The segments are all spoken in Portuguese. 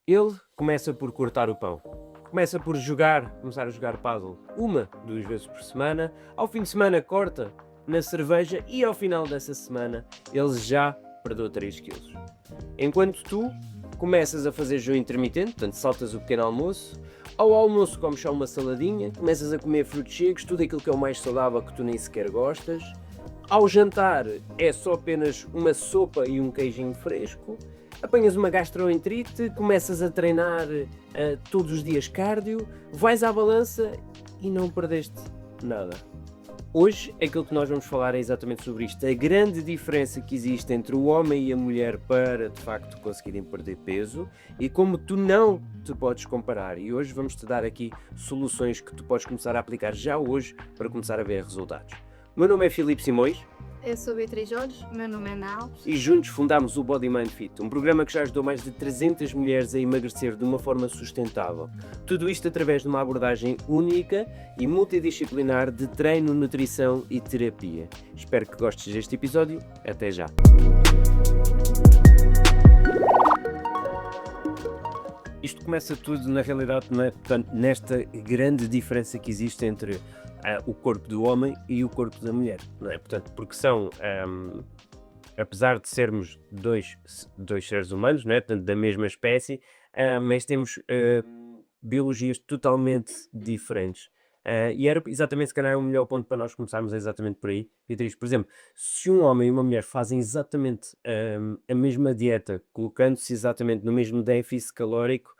Ele começa por cortar o pão. Começa por começar a jogar paddle 2 vezes por semana. Ao fim de semana corta na cerveja e ao final dessa semana ele já perdeu 3 quilos. Enquanto tu começas a fazer jejum intermitente, portanto saltas o pequeno almoço, ao almoço comes só uma saladinha, começas a comer frutos secos, tudo aquilo que é o mais saudável que tu nem sequer gostas. Ao jantar é só apenas uma sopa e um queijinho fresco. Apanhas uma gastroenterite, começas a treinar todos os dias cardio, vais à balança e não perdeste nada. Hoje, aquilo que nós vamos falar é exatamente sobre isto. A grande diferença que existe entre o homem e a mulher para, de facto, conseguirem perder peso e como tu não te podes comparar. E hoje vamos-te dar aqui soluções que tu podes começar a aplicar já hoje para começar a ver resultados. O meu nome é Filipe Simões. Eu sou Beatriz Jorge, o meu nome é Ana. E juntos fundámos o Body Mind Fit, um programa que já ajudou mais de 300 mulheres a emagrecer de uma forma sustentável. Tudo isto através de uma abordagem única e multidisciplinar de treino, nutrição e terapia. Espero que gostes deste episódio. Até já! Isto começa tudo, na realidade, não é? Portanto, nesta grande diferença que existe entre o corpo do homem e o corpo da mulher, não é? Portanto, porque são, apesar de sermos dois seres humanos, não é? Portanto, da mesma espécie, mas temos biologias totalmente diferentes. E era exatamente, se calhar, o melhor ponto para nós começarmos exatamente por aí. Beatriz, por exemplo, se um homem e uma mulher fazem exatamente a mesma dieta, colocando-se exatamente no mesmo déficit calórico,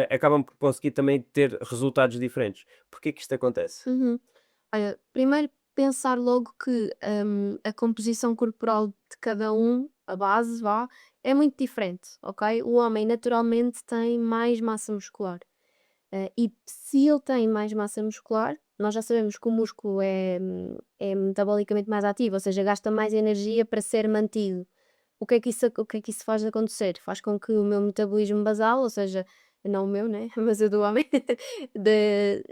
acabam por conseguir também ter resultados diferentes. Porquê que isto acontece? Uhum. Olha, primeiro pensar logo que a composição corporal de cada um, a base, vá, é muito diferente, ok? O homem naturalmente tem mais massa muscular. E se ele tem mais massa muscular, nós já sabemos que o músculo é metabolicamente mais ativo, ou seja, gasta mais energia para ser mantido. O que é que isso faz acontecer? Faz com que o meu metabolismo basal, ou seja, não o meu, né? Mas o do homem,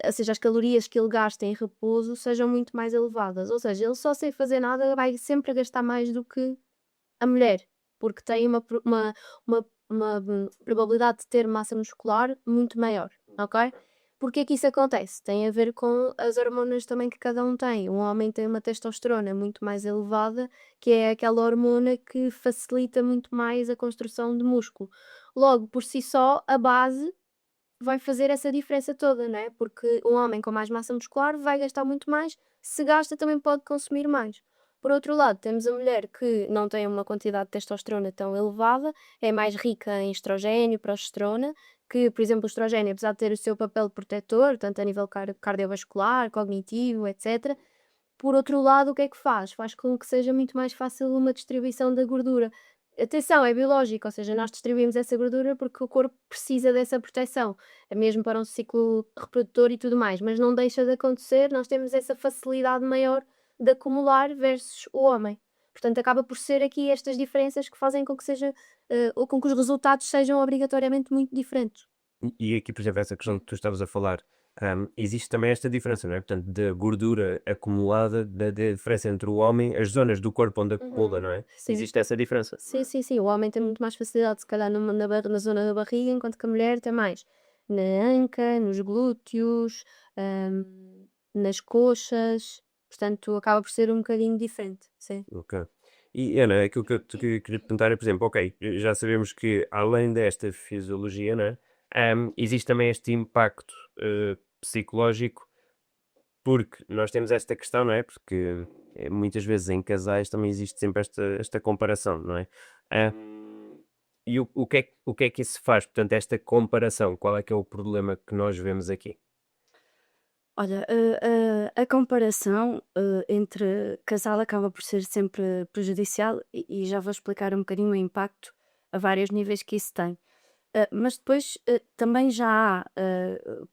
ou seja, as calorias que ele gasta em repouso sejam muito mais elevadas. Ou seja, ele só sem fazer nada vai sempre gastar mais do que a mulher, porque tem uma probabilidade de ter massa muscular muito maior, ok? Porquê que isso acontece? Tem a ver com as hormonas também que cada um tem. Um homem tem uma testosterona muito mais elevada, que é aquela hormona que facilita muito mais a construção de músculo. Logo, por si só, a base vai fazer essa diferença toda, não é? Porque um homem com mais massa muscular vai gastar muito mais, se gasta também pode consumir mais. Por outro lado, temos a mulher que não tem uma quantidade de testosterona tão elevada, é mais rica em estrogênio, progesterona, que, por exemplo, o estrogênio, apesar de ter o seu papel protetor, tanto a nível cardiovascular, cognitivo, etc., por outro lado, o que é que faz? Faz com que seja muito mais fácil uma distribuição da gordura. Atenção, é biológico, ou seja, nós distribuímos essa gordura porque o corpo precisa dessa proteção, é mesmo para um ciclo reprodutor e tudo mais, mas não deixa de acontecer, nós temos essa facilidade maior de acumular versus o homem. Portanto, acaba por ser aqui estas diferenças que fazem com que seja, ou com que os resultados sejam obrigatoriamente muito diferentes. E aqui, por exemplo, essa questão que tu estavas a falar, existe também esta diferença, não é? Portanto, da gordura acumulada, da diferença entre o homem, as zonas do corpo onde acumula, Uhum. não é? Sim. Existe essa diferença. Sim, sim, sim. O homem tem muito mais facilidade, se calhar, na zona da barriga, enquanto que a mulher tem mais na anca, nos glúteos, nas coxas. Portanto, acaba por ser um bocadinho diferente. Sim. Ok. E Ana, aquilo que eu queria te perguntar é, por exemplo, ok, já sabemos que além desta fisiologia, não é? Existe também este impacto psicológico, porque nós temos esta questão, não é? Porque muitas vezes em casais também existe sempre esta comparação, não é? E o que é que isso faz? Portanto, esta comparação, qual é que é o problema que nós vemos aqui? Olha, a comparação, entre casal acaba por ser sempre prejudicial e já vou explicar um bocadinho o impacto a vários níveis que isso tem. Mas depois, também já há,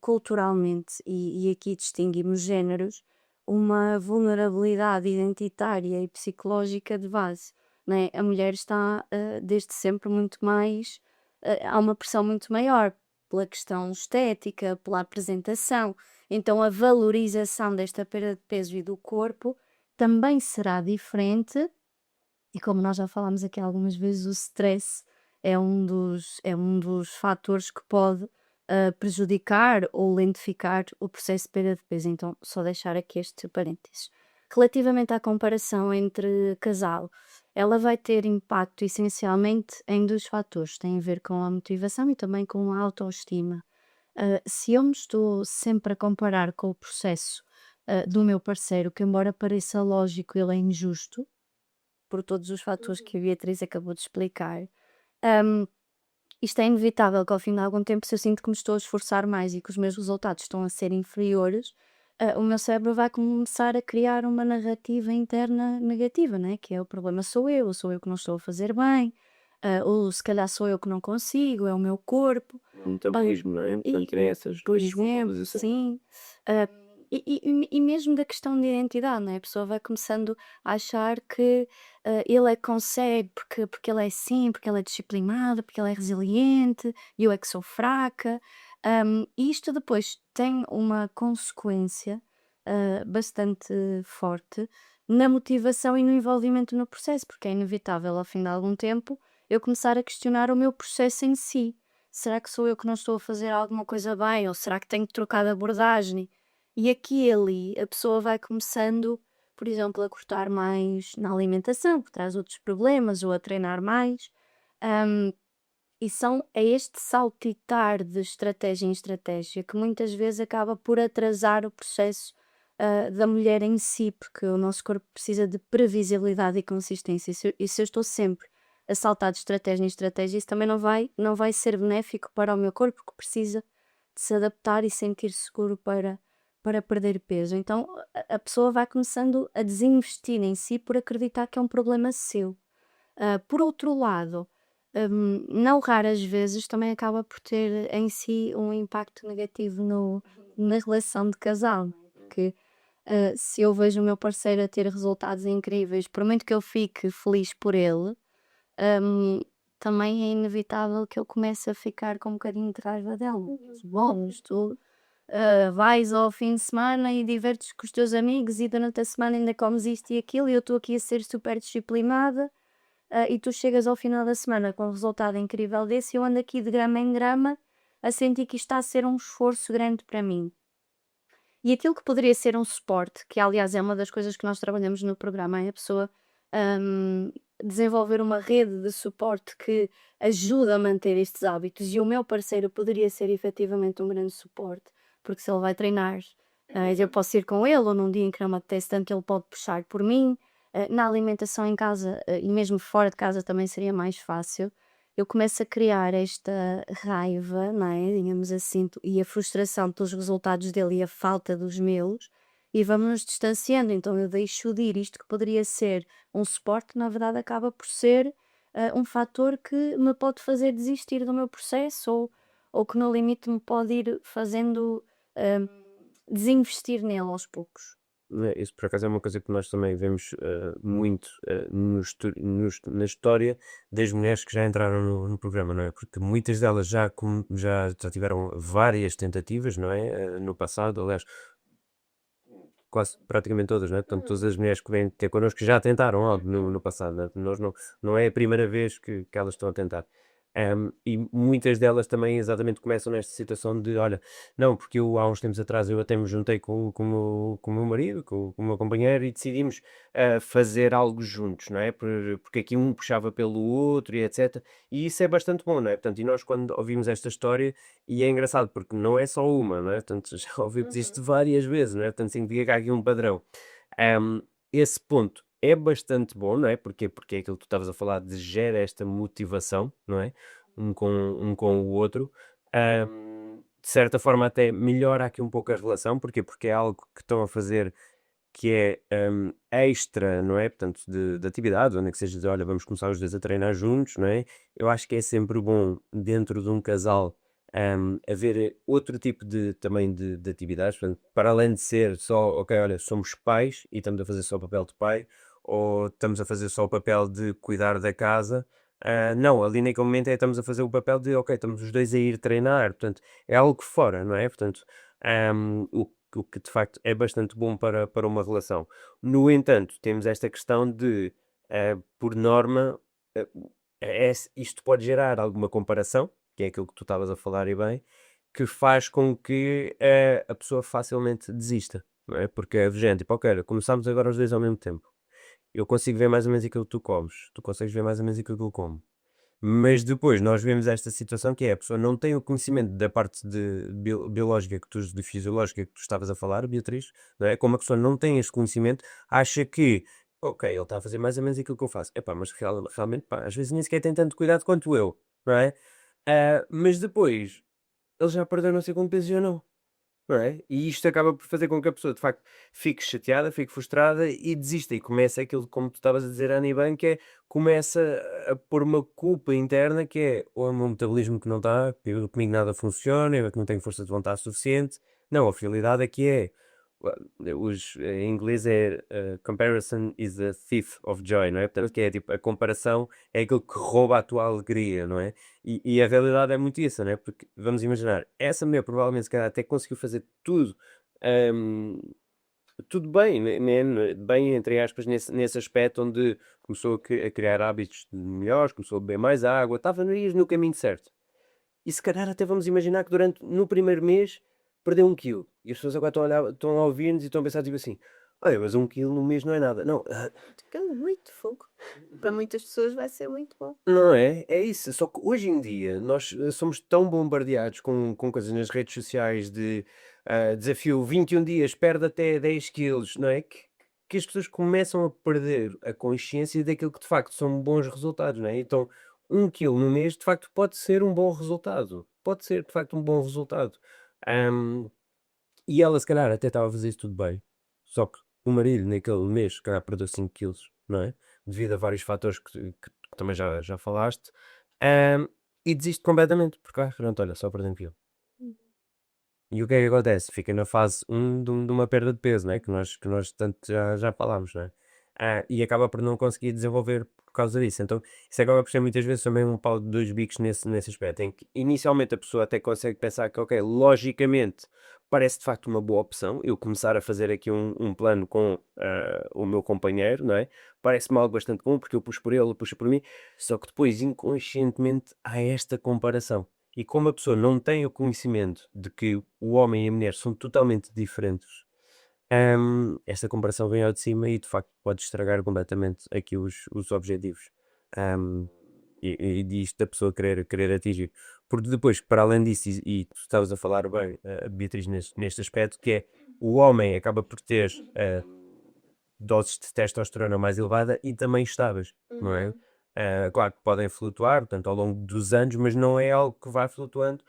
culturalmente, e aqui distinguimos géneros, uma vulnerabilidade identitária e psicológica de base, né? A mulher está, desde sempre muito mais, há uma pressão muito maior pela questão estética, pela apresentação. Então a valorização desta perda de peso e do corpo também será diferente, e como nós já falámos aqui algumas vezes, o stress é um dos fatores que pode prejudicar ou lentificar o processo de perda de peso. Então, só deixar aqui este parênteses. Relativamente à comparação entre casal, ela vai ter impacto essencialmente em dois fatores, tem a ver com a motivação e também com a autoestima. Se eu me estou sempre a comparar com o processo do meu parceiro, que embora pareça lógico, ele é injusto, por todos os fatores que a Beatriz acabou de explicar, hum, isto é inevitável que ao fim de algum tempo, se eu sinto que me estou a esforçar mais e que os meus resultados estão a ser inferiores, o meu cérebro vai começar a criar uma narrativa interna negativa, né? Que é o problema sou eu que não estou a fazer bem, ou se calhar sou eu que não consigo, é o meu corpo. Um metabolismo, não é? Portanto, que nem essas Por desculpas, exemplo, sim. Ah, e mesmo da questão de identidade, né? A pessoa vai começando a achar que ele é que consegue porque ele é assim, porque ele é disciplinado, porque ele é resiliente, e eu é que sou fraca. E isto depois tem uma consequência bastante forte na motivação e no envolvimento no processo, porque é inevitável, ao fim de algum tempo, eu começar a questionar o meu processo em si. Será que sou eu que não estou a fazer alguma coisa bem? Ou será que tenho que trocar de abordagem? E aqui e ali a pessoa vai começando, por exemplo, a cortar mais na alimentação, que traz outros problemas, ou a treinar mais. Hum, é este saltitar de estratégia em estratégia que muitas vezes acaba por atrasar o processo da mulher em si, porque o nosso corpo precisa de previsibilidade e consistência. E se eu estou sempre a saltar de estratégia em estratégia, isso também não vai ser benéfico para o meu corpo, que precisa de se adaptar e sentir seguro para perder peso. Então a pessoa vai começando a desinvestir em si por acreditar que é um problema seu. Por outro lado, não raras vezes também acaba por ter em si um impacto negativo na relação de casal, não é? Porque se eu vejo o meu parceiro a ter resultados incríveis, por muito que eu fique feliz por ele, hum, também é inevitável que eu comece a ficar com um bocadinho de raiva dela. Bom, tu vais ao fim de semana e divertes com os teus amigos e durante a semana ainda comes isto e aquilo e eu estou aqui a ser super disciplinada, e tu chegas ao final da semana com um resultado incrível desse e eu ando aqui de grama em grama a sentir que isto está a ser um esforço grande para mim. E aquilo que poderia ser um suporte, que aliás é uma das coisas que nós trabalhamos no programa, é a pessoa hum, desenvolver uma rede de suporte que ajuda a manter estes hábitos. E o meu parceiro poderia ser efetivamente um grande suporte, porque se ele vai treinar, eu posso ir com ele, ou num dia em que não me apetece tanto, ele pode puxar por mim. Na alimentação em casa e mesmo fora de casa também seria mais fácil. Eu começo a criar esta raiva, não é? Digamos assim, e a frustração pelos resultados dele e a falta dos meus, e vamos nos distanciando. Então eu deixo de ir. Isto que poderia ser um suporte, na verdade, acaba por ser um fator que me pode fazer desistir do meu processo, ou que no limite me pode ir fazendo desinvestir nele aos poucos. Isso por acaso é uma coisa que nós também vemos muito na história das mulheres que já entraram no programa, não é? Porque muitas delas já tiveram várias tentativas, não é? No passado, aliás, quase praticamente todas, não é? Portanto, todas as mulheres que vêm ter connosco já tentaram algo no passado, não é? Nós não é a primeira vez que elas estão a tentar. E muitas delas também exatamente começam nesta situação de, olha, não, porque eu há uns tempos atrás eu até me juntei com o meu marido, com o meu companheiro e decidimos fazer algo juntos, não é? Porque aqui um puxava pelo outro e etc. E isso é bastante bom, não é? Portanto, e nós quando ouvimos esta história, e é engraçado porque não é só uma, não é? Portanto, já ouvimos isto várias vezes, não é? Portanto, significa que há aqui um padrão. Esse ponto é bastante bom, não é? Porquê? Porque é aquilo que tu estavas a falar de gera esta motivação, não é? Um com o outro. De certa forma até melhora aqui um pouco a relação, porquê? Porque é algo que estão a fazer que é extra, não é? Portanto, de atividade, onde é que seja de, olha, vamos começar os dois a treinar juntos, não é? Eu acho que é sempre bom dentro de um casal haver outro tipo também de atividades, portanto, para além de ser só, ok, olha, somos pais e estamos a fazer só o papel de pai, ou estamos a fazer só o papel de cuidar da casa. Não, ali naquele momento estamos a fazer o papel de, ok, estamos os dois a ir treinar, portanto, é algo fora, não é? Portanto, o que de facto é bastante bom para uma relação. No entanto, temos esta questão de, por norma, eh, isto pode gerar alguma comparação, que é aquilo que tu estavas a falar e bem, que faz com que a pessoa facilmente desista, não é? Porque é do género, tipo, ok, começámos agora os dois ao mesmo tempo. Eu consigo ver mais ou menos aquilo que tu comes, tu consegues ver mais ou menos aquilo que eu como. Mas depois nós vemos esta situação que é a pessoa não tem o conhecimento da parte biológica de fisiológica que tu estavas a falar, Beatriz, não é? Como a pessoa não tem este conhecimento, acha que, ok, ele está a fazer mais ou menos aquilo que eu faço. Epá, mas realmente, pá, às vezes nem sequer tem tanto cuidado quanto eu, não é? Mas depois, ele já perdeu não sei quanto peso e eu não. Não é? E isto acaba por fazer com que a pessoa de facto fique chateada, fique frustrada e desista e começa aquilo, como tu estavas a dizer, Annie, bem, que é começa a pôr uma culpa interna que é ou é o meu metabolismo que não está, que comigo nada funciona, eu é que não tenho força de vontade suficiente. Não, a realidade aqui é, em inglês é comparison is the thief of joy, não é? Portanto, que é tipo, a comparação é aquilo que rouba a tua alegria, não é? E a realidade é muito isso, né? Porque vamos imaginar, essa mulher provavelmente se calhar até conseguiu fazer tudo, hum, tudo bem, bem entre aspas, nesse aspecto onde começou a criar hábitos melhores, começou a beber mais água, estava no caminho certo. E se calhar até vamos imaginar que no primeiro mês perdeu 1 quilo. E as pessoas agora estão a olhar, estão a ouvir-nos e estão a pensar tipo assim: olha, mas 1 quilo no mês não é nada. Não, Ficando muito fogo. Para muitas pessoas vai ser muito bom. não é? É isso. Só que hoje em dia nós somos tão bombardeados com coisas nas redes sociais de desafio 21 dias, perde até 10 quilos, não é? Que as pessoas começam a perder a consciência daquilo que de facto são bons resultados, não é? Então, 1 quilo no mês de facto pode ser um bom resultado. Pode ser de facto um bom resultado. Ahm, e ela se calhar até estava a fazer isso tudo bem. Só que o marido naquele mês se calhar perdeu 5 quilos, não é? Devido a vários fatores que também já falaste. Ahm, e desiste completamente, porque pronto, olha, só perdeu 1 quilo. E o que é que acontece? Fica na fase de uma perda de peso, né? Que nós tanto já falámos, né? E acaba por não conseguir desenvolver por causa disso. Então, isso acaba por ser muitas vezes também um pau de dois bicos nesse aspecto, em que inicialmente a pessoa até consegue pensar que, ok, logicamente parece de facto uma boa opção eu começar a fazer aqui um plano com o meu companheiro, não é? Parece-me algo bastante bom porque eu puxo por ele, ele puxa por mim, só que depois inconscientemente há esta comparação. E como a pessoa não tem o conhecimento de que o homem e a mulher são totalmente diferentes, esta comparação vem ao de cima e de facto pode estragar completamente aqui os objetivos. Hum, e disto da pessoa querer atingir. Porque depois, para além disso, e tu estavas a falar bem, Beatriz, neste aspecto, que é o homem acaba por ter doses de testosterona mais elevada e também estáveis, não é? Uhum. Claro que podem flutuar, portanto, ao longo dos anos, mas não é algo que vai flutuando,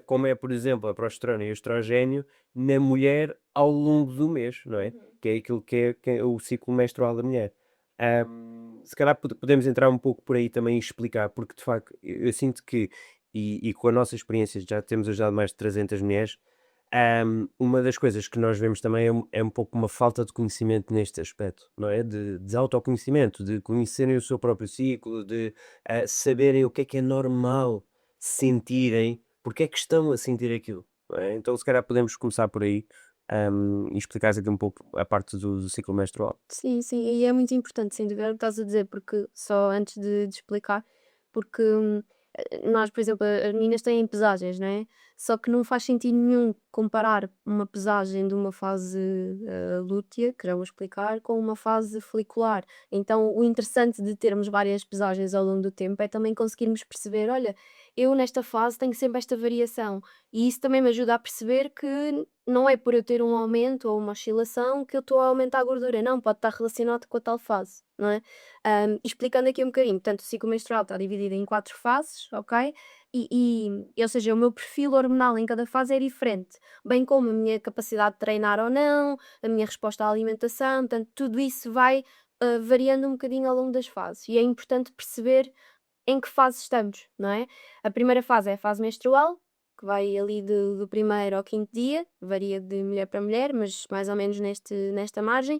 como é, por exemplo, a progesterona e o estrogênio na mulher ao longo do mês, não é? Uhum. Que é aquilo que é o ciclo menstrual da mulher. Se calhar podemos entrar um pouco por aí também e explicar, porque de facto eu sinto que, e com a nossa experiência já temos ajudado mais de 300 mulheres. Uma das coisas que nós vemos também é um pouco uma falta de conhecimento neste aspecto, não é? De autoconhecimento, de conhecerem o seu próprio ciclo, de saberem o que é normal sentirem, porque é que estão a sentir aquilo, não é? Então, se calhar podemos começar por aí, e explicares aqui um pouco a parte do ciclo menstrual. Sim, sim, e é muito importante, sem dúvida, o que estás a dizer, porque só antes de explicar, porque nós, por exemplo, as meninas têm pesagens, não é? Só que não faz sentido nenhum comparar uma pesagem de uma fase lútea, que já vou explicar, com uma fase folicular. Então, o interessante de termos várias pesagens ao longo do tempo é também conseguirmos perceber: olha, eu nesta fase tenho sempre esta variação, e isso também me ajuda a perceber que não é por eu ter um aumento ou uma oscilação que eu estou a aumentar a gordura, não, pode estar relacionado com a tal fase, não é? Explicando aqui um bocadinho, portanto, o ciclo menstrual está dividido em 4 fases, ok? Ou seja, o meu perfil hormonal em cada fase é diferente, bem como a minha capacidade de treinar ou não, a minha resposta à alimentação, portanto, tudo isso vai variando um bocadinho ao longo das fases. E é importante perceber em que fase estamos, não é? A primeira fase é a fase menstrual, que vai ali do primeiro ao quinto dia, varia de mulher para mulher, mas mais ou menos nesta margem,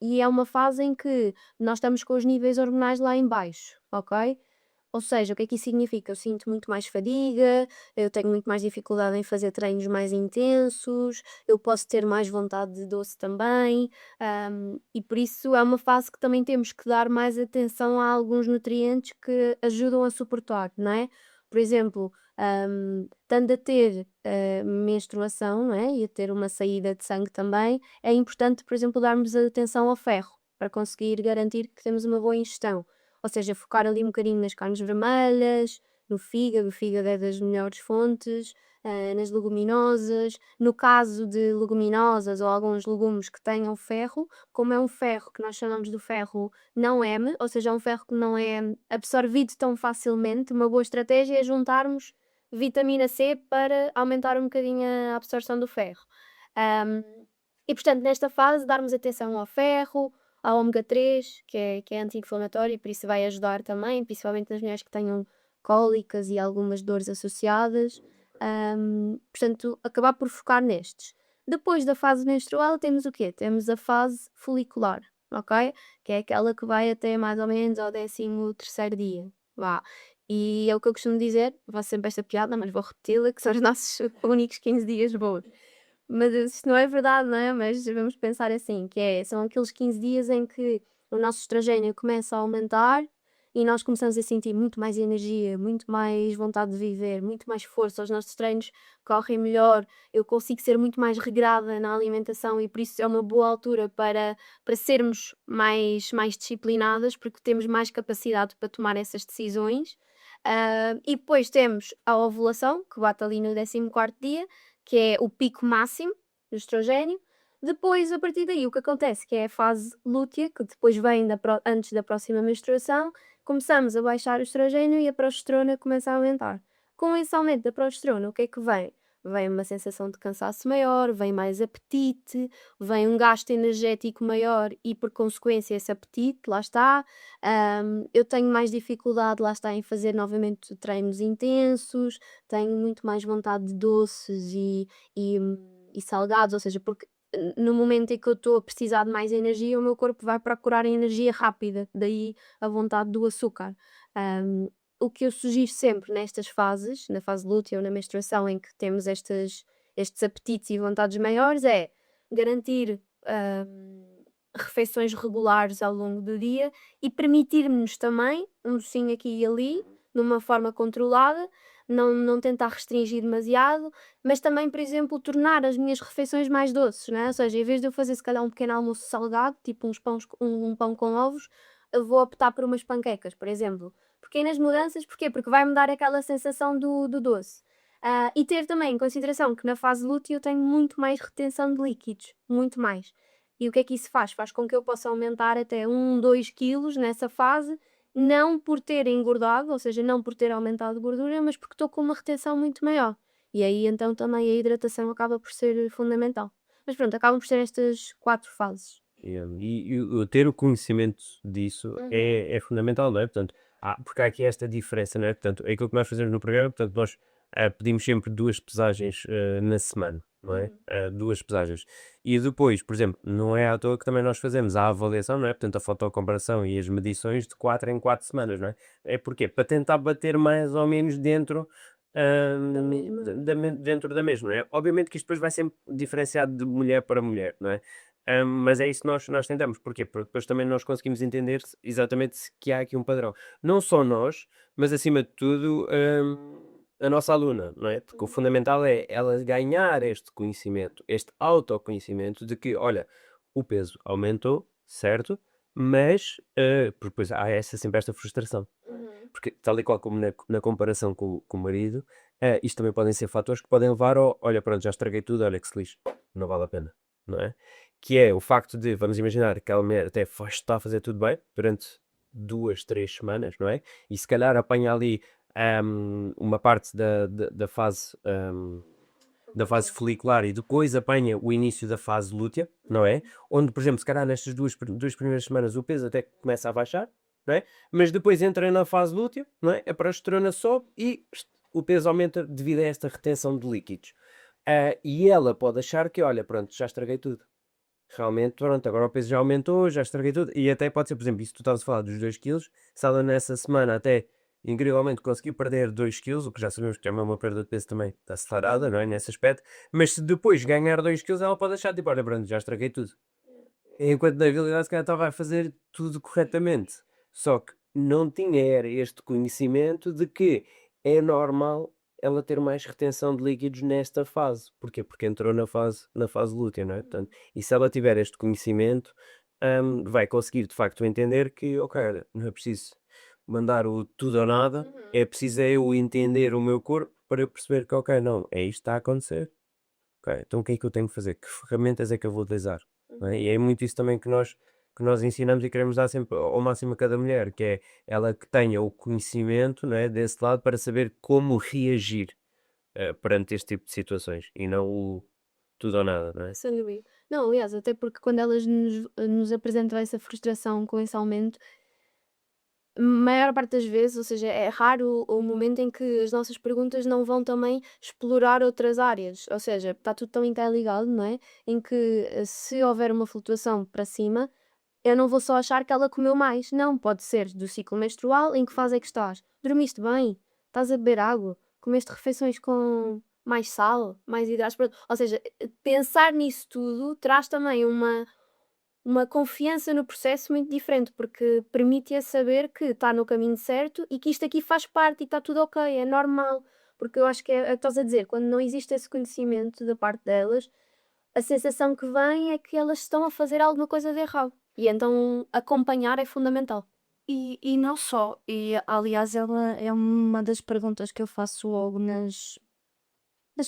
e é uma fase em que nós estamos com os níveis hormonais lá em baixo, ok? Ou seja, o que é que isso significa? Eu sinto muito mais fadiga, eu tenho muito mais dificuldade em fazer treinos mais intensos, eu posso ter mais vontade de doce também, e por isso é uma fase que também temos que dar mais atenção a alguns nutrientes que ajudam a suportar, não é? Por exemplo, estando a ter menstruação, não é? E a ter uma saída de sangue também, é importante, por exemplo, darmos atenção ao ferro para conseguir garantir que temos uma boa ingestão. Ou seja, focar ali um bocadinho nas carnes vermelhas, no fígado, o fígado é das melhores fontes, nas leguminosas. No caso de leguminosas ou alguns legumes que tenham ferro, como é um ferro que nós chamamos do ferro não M, ou seja, é um ferro que não é absorvido tão facilmente, uma boa estratégia é juntarmos vitamina C para aumentar um bocadinho a absorção do ferro. Ahm, e portanto, nesta fase, darmos atenção ao ferro, ao ômega 3, que é anti-inflamatório, e por isso vai ajudar também, principalmente nas mulheres que tenham cólicas e algumas dores associadas. Portanto, acabar por focar nestes. Depois da fase menstrual, temos o quê? Temos a fase folicular, ok? Que é aquela que vai até mais ou menos ao 13º dia. Vá. E é o que eu costumo dizer, faço sempre esta piada, mas vou repeti-la, que são os nossos únicos 15 dias bons. Mas isto não é verdade, não é? Mas vamos pensar assim, são aqueles 15 dias em que o nosso estrogênio começa a aumentar e nós começamos a sentir muito mais energia, muito mais vontade de viver, muito mais força, os nossos treinos correm melhor, eu consigo ser muito mais regrada na alimentação e por isso é uma boa altura para sermos mais disciplinadas, porque temos mais capacidade para tomar essas decisões. E depois temos a ovulação, que bate ali no 14º dia, que é o pico máximo do estrogênio. Depois, a partir daí, o que acontece, que é a fase lútea, que depois vem antes da próxima menstruação, começamos a baixar o estrogênio e a progesterona começa a aumentar. Com esse aumento da progesterona, o que é que vem? Vem uma sensação de cansaço maior, vem mais apetite, vem um gasto energético maior e, por consequência, esse apetite, lá está. Eu tenho mais dificuldade, lá está, em fazer novamente treinos intensos, tenho muito mais vontade de doces e salgados, ou seja, porque no momento em que eu estou a precisar de mais energia, o meu corpo vai procurar energia rápida, daí a vontade do açúcar. Um, o que eu sugiro sempre nestas fases, na fase lútea ou na menstruação, em que temos estes apetites e vontades maiores, é garantir refeições regulares ao longo do dia e permitir-nos também um docinho aqui e ali, de uma forma controlada, não tentar restringir demasiado, mas também, por exemplo, tornar as minhas refeições mais doces, né? Ou seja, em vez de eu fazer se calhar um pequeno almoço salgado, tipo um pão com ovos, eu vou optar por umas panquecas, por exemplo. Pequenas mudanças, porquê? Porque vai-me dar aquela sensação do doce. E ter também em consideração que na fase lútea eu tenho muito mais retenção de líquidos, muito mais. E o que é que isso faz? Faz com que eu possa aumentar até 2 quilos nessa fase, não por ter engordado, ou seja, não por ter aumentado gordura, mas porque estou com uma retenção muito maior. E aí então também a hidratação acaba por ser fundamental. Mas pronto, acabam por ser estas 4 fases. E o ter o conhecimento disso Uhum. é fundamental, não é? Portanto, porque há aqui esta diferença, não é? Portanto, aquilo que nós fazemos no programa, portanto, nós pedimos sempre 2 pesagens na semana, não é? Uhum. 2 pesagens. E depois, por exemplo, não é à toa que também nós fazemos a avaliação, não é? Portanto, a fotocomparação e as medições de 4 em 4 semanas, não é? É porquê? Para tentar bater mais ou menos dentro Da mesma. dentro da mesma, não é? Obviamente que isto depois vai sempre diferenciado de mulher para mulher, não é? Mas é isso que nós tentamos. Porquê? Porque depois também nós conseguimos entender exatamente se que há aqui um padrão. Não só nós, mas acima de tudo, a nossa aluna, não é? Porque o Uhum. fundamental é ela ganhar este conhecimento, este autoconhecimento de que, olha, o peso aumentou, certo? Mas, porque depois há sempre esta frustração. Uhum. Porque, tal e qual como na comparação com o marido, isto também podem ser fatores que podem levar ao: "Olha, pronto, já estraguei tudo, olha que se lixe, não vale a pena", não é? Que é o facto de, vamos imaginar, que aquela mulher até está a fazer tudo bem durante 2 3 semanas, não é? E se calhar apanha ali, uma parte da fase folicular e depois apanha o início da fase lútea, não é? Onde, por exemplo, se calhar nestas duas primeiras semanas o peso até começa a baixar, não é? Mas depois entra na fase lútea, não é? A progesterona sobe e o peso aumenta devido a esta retenção de líquidos. E ela pode achar que, olha, pronto, já estraguei tudo. Realmente, pronto, agora o peso já aumentou, já estraguei tudo. E até pode ser, por exemplo, isso que tu estavas a falar dos 2 quilos, se ela nessa semana até incrivelmente conseguiu perder 2 quilos, o que já sabemos que é uma perda de peso também acelerada, não é, nesse aspecto, mas se depois ganhar 2 quilos ela pode achar, tipo: "Olha, pronto, já estraguei tudo". Enquanto na realidade se calhar estava a fazer tudo corretamente. Só que não tinha era este conhecimento de que é normal ela ter mais retenção de líquidos nesta fase. Porquê? Porque entrou na fase lútea, não é? Portanto, e se ela tiver este conhecimento, vai conseguir de facto entender que, ok, olha, não é preciso mandar o tudo ou nada, é preciso é eu entender o meu corpo para eu perceber que, ok, não, é isto que está a acontecer. Ok, então o que é que eu tenho que fazer? Que ferramentas é que eu vou utilizar? Não é? E é muito isso também que nós ensinamos e queremos dar sempre ao máximo a cada mulher, que é ela que tenha o conhecimento, não é, desse lado para saber como reagir perante este tipo de situações e não o tudo ou nada, não é? Sem dúvida. Não, aliás, até porque quando elas nos apresentam essa frustração com esse aumento, maior parte das vezes, ou seja, é raro o momento em que as nossas perguntas não vão também explorar outras áreas. Ou seja, está tudo tão interligado, não é? Em que se houver uma flutuação para cima, eu não vou só achar que ela comeu mais. Não, pode ser do ciclo menstrual, em que fase é que estás? Dormiste bem? Estás a beber água? Comeste refeições com mais sal, mais hidratos? Pronto. Ou seja, pensar nisso tudo traz também uma confiança no processo muito diferente, porque permite-a saber que está no caminho certo e que isto aqui faz parte e está tudo ok, é normal. Porque eu acho que é o que estás a dizer, quando não existe esse conhecimento da parte delas, a sensação que vem é que elas estão a fazer alguma coisa de errado. E então acompanhar é fundamental. E não só, e aliás, ela é uma das perguntas que eu faço logo nas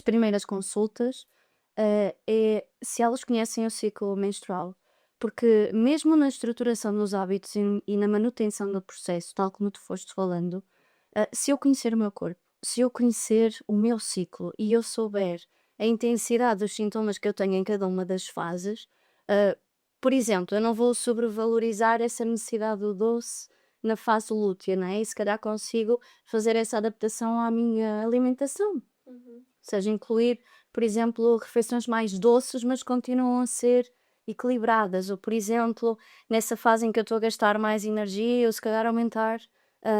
primeiras consultas, é se elas conhecem o ciclo menstrual. Porque mesmo na estruturação dos hábitos e na manutenção do processo, tal como tu foste falando, se eu conhecer o meu corpo, se eu conhecer o meu ciclo e eu souber a intensidade dos sintomas que eu tenho em cada uma das fases, ah, por exemplo, eu não vou sobrevalorizar essa necessidade do doce na fase lútea, não é? E se calhar consigo fazer essa adaptação à minha alimentação. Ou seja, incluir, por exemplo, refeições mais doces, mas continuam a ser equilibradas. Ou, por exemplo, nessa fase em que eu estou a gastar mais energia, ou se calhar aumentar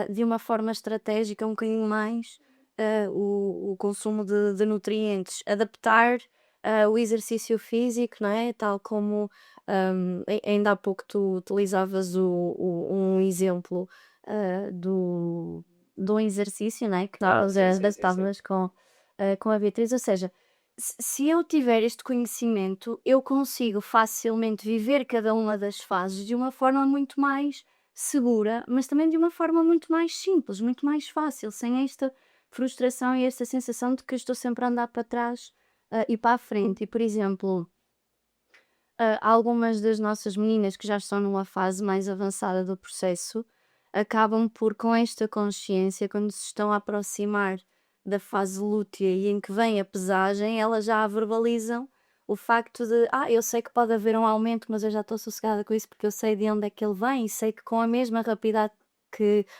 de uma forma estratégica um bocadinho mais o consumo de nutrientes. Adaptar o exercício físico, não é? Tal como ainda há pouco tu utilizavas um exemplo de um exercício, não é? Que estavas Sim, sim, sim, sim. estavas com a Beatriz, ou seja, se eu tiver este conhecimento, eu consigo facilmente viver cada uma das fases de uma forma muito mais segura, mas também de uma forma muito mais simples, muito mais fácil, sem esta frustração e esta sensação de que estou sempre a andar para trás e para a frente. E, por exemplo, algumas das nossas meninas que já estão numa fase mais avançada do processo acabam por, com esta consciência, quando se estão a aproximar da fase lútea e em que vem a pesagem, elas já verbalizam o facto de, eu sei que pode haver um aumento, mas eu já estou sossegada com isso porque eu sei de onde é que ele vem e sei que com a mesma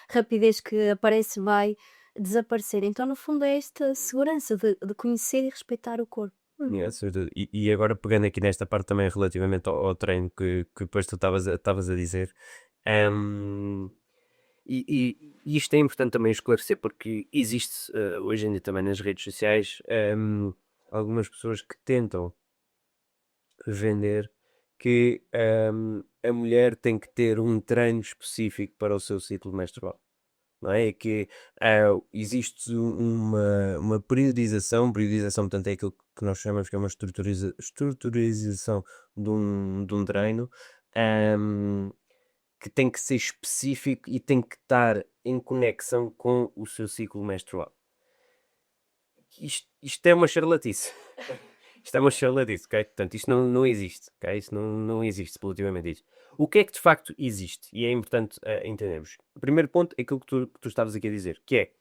rapidez que aparece vai desaparecer. Então, no fundo, é esta segurança de conhecer e respeitar o corpo. Yeah, certeza. E agora pegando aqui nesta parte também relativamente ao treino que depois tu estavas a dizer, hum, e isto é importante também esclarecer porque existe hoje em dia também nas redes sociais algumas pessoas que tentam vender que a mulher tem que ter um treino específico para o seu ciclo menstrual. Não é? É que existe uma periodização, portanto, é aquilo que nós chamamos que é uma estruturização de um treino ahm, que tem que ser específico e tem que estar em conexão com o seu ciclo menstrual. Isto é uma charlatice. Isto é uma charlatice, ok? Portanto, isto não existe, ok? Isto não existe, relativamente isto. O que é que de facto existe? E é importante entendermos. O primeiro ponto é aquilo que tu estavas aqui a dizer, que é,